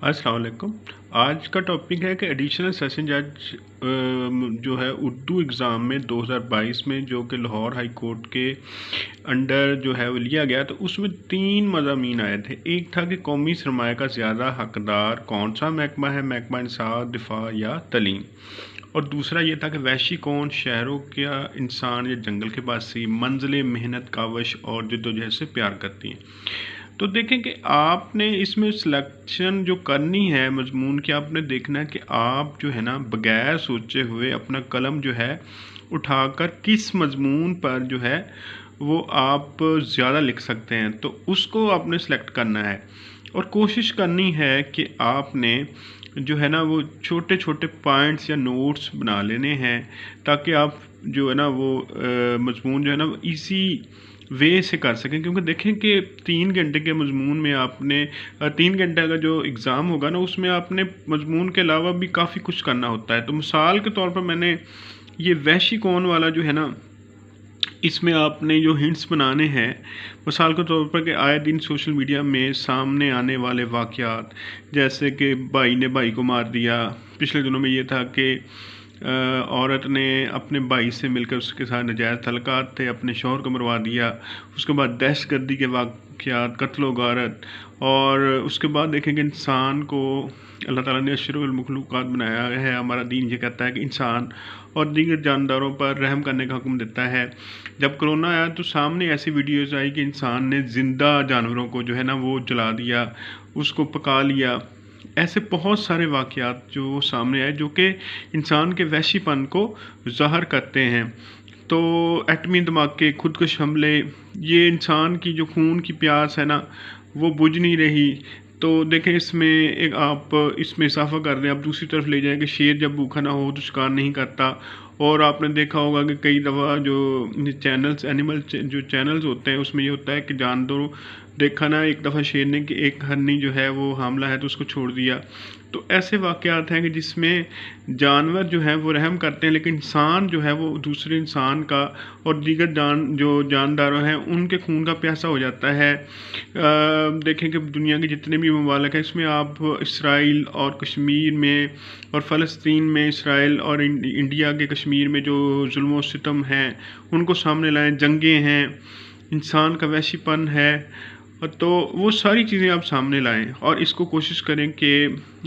अस्सलाम वालेकुम। आज का टॉपिक है कि एडिशनल सेशन जज जो है उर्दू एग्ज़ाम में 2022 में जो कि लाहौर हाई कोर्ट के अंडर जो है वो लिया गया, तो उसमें 3 मज़ामीन आए थे। एक था कि कौमी सरमाया का ज़्यादा हकदार कौन सा महकमा है, महकमा इंसाफ, दिफा या तलीम। और दूसरा ये था कि वहशी कौन, शहरों का इंसान या जंगल के बासी, मंजिल मेहनत कावश और जद्दोजहद से प्यार करती हैं। तो देखें कि आपने इसमें सिलेक्शन जो करनी है मजमून की, आपने देखना है कि आप जो है ना बगैर सोचे हुए अपना कलम जो है उठाकर किस मजमून पर जो है वो आप ज़्यादा लिख सकते हैं, तो उसको आपने सेलेक्ट करना है। और कोशिश करनी है कि आपने जो है ना वो छोटे छोटे पॉइंट्स या नोट्स बना लेने हैं, ताकि आप जो है ना वो मजमून जो है ना वो इसी वे से कर सकें। क्योंकि देखें कि 3 घंटे के मजमून में आपने 3 घंटे का जो एग्ज़ाम होगा ना, उसमें आपने मजमून के अलावा भी काफ़ी कुछ करना होता है। तो मिसाल के तौर पर मैंने ये वहशी कौन वाला जो है ना, इसमें आपने जो हिंट्स बनाने हैं, मिसाल के तौर पर कि आए दिन सोशल मीडिया में सामने आने वाले वाक़यात, जैसे कि भाई ने भाई को मार दिया। पिछले दिनों में ये था कि औरत ने अपने भाई से मिलकर उसके साथ नाजायज़ तल्लुकात थे, अपने शौहर को मरवा दिया। उसके बाद दहशतगर्दी के वाक़यात, कत्ल व गारत। और उसके बाद देखेंगे इंसान को अल्लाह ताला ने अशरफुल मखलूक़ात बनाया है। हमारा दीन ये कहता है कि इंसान और दीगर जानदारों पर रहम करने का हुक्म देता है। जब कोरोना आया तो सामने ऐसी वीडियोज़ आई कि इंसान ने ज़िंदा जानवरों को जो है ना वो जला दिया, उसको पका लिया। ऐसे बहुत सारे वाक़यात जो सामने आए, जो कि इंसान के वहशीपन को ज़ाहिर करते हैं। तो एटमी धमाके, खुदकुश हमले, ये इंसान की जो खून की प्यास है ना, वो बुझ नहीं रही। तो देखें इसमें एक आप इसमें इज़ाफ़ा कर दें, आप दूसरी तरफ ले जाएँ कि शेर जब भूखा ना हो तो शिकार नहीं करता। और आपने देखा होगा कि कई दफ़ा जो चैनल्स जो चैनल्स होते हैं, उसमें ये होता है कि जानवरों देखा ना, एक दफ़ा शेर ने कि एक हरनी जो है वो हामला है तो उसको छोड़ दिया। तो ऐसे वाक़यात हैं कि जिसमें जानवर जो हैं वो रहम करते हैं, लेकिन इंसान जो है वो दूसरे इंसान का और दीगर जानदार हैं उनके खून का प्यासा हो जाता है। देखें कि दुनिया के जितने भी ममालिक हैं, इसमें आप इसराइल और कश्मीर में और फ़लस्तीन में इसराइल और इंडिया के कश्मीर में जो जुल्म व सितम हैं उनको सामने लाएँ। जंगें हैं, इंसान का वहशीपन है, तो वो सारी चीज़ें आप सामने लाएँ और इसको कोशिश करें कि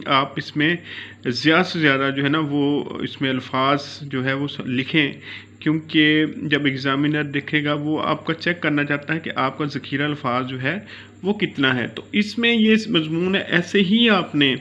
आप इसमें ज़्यादा से ज़्यादा जो है ना वो इसमें अल्फाज जो है वो लिखें। क्योंकि जब एग्ज़ामिनर देखेगा वो आपका चेक करना चाहता है कि आपका ज़ख़ीरा अल्फाज जो है वो कितना है। तो इसमें ये मज़मून है, ऐसे ही आपने